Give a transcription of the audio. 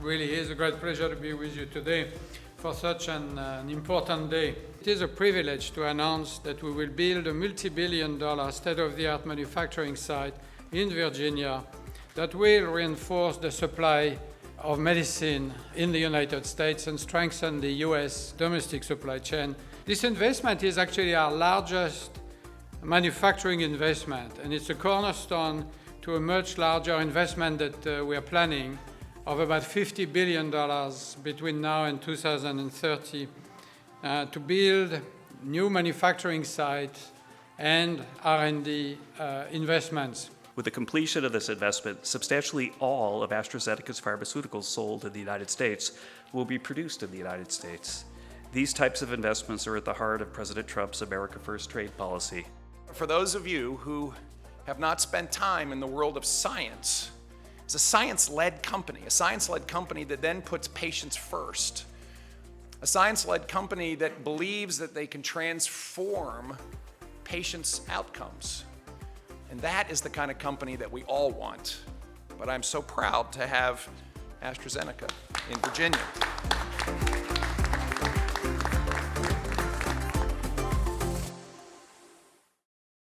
really is a great pleasure to be with you today for such an important day. It is a privilege to announce that we will build a multi-billion-dollar state-of-the-art manufacturing site in Virginia that will reinforce the supply of medicine in the United States and strengthen the U.S. domestic supply chain. This investment is actually our largest manufacturing investment, and it's a cornerstone to a much larger investment that we are planning of about $50 billion between now and 2030 to build new manufacturing sites and R&D investments. With the completion of this investment, substantially all of AstraZeneca's pharmaceuticals sold in the United States will be produced in the United States. These types of investments are at the heart of President Trump's America First trade policy. For those of you who have not spent time in the world of science, it's a science-led company that then puts patients first. A science-led company that believes that they can transform patients' outcomes. And that is the kind of company that we all want. But I'm so proud to have AstraZeneca in Virginia.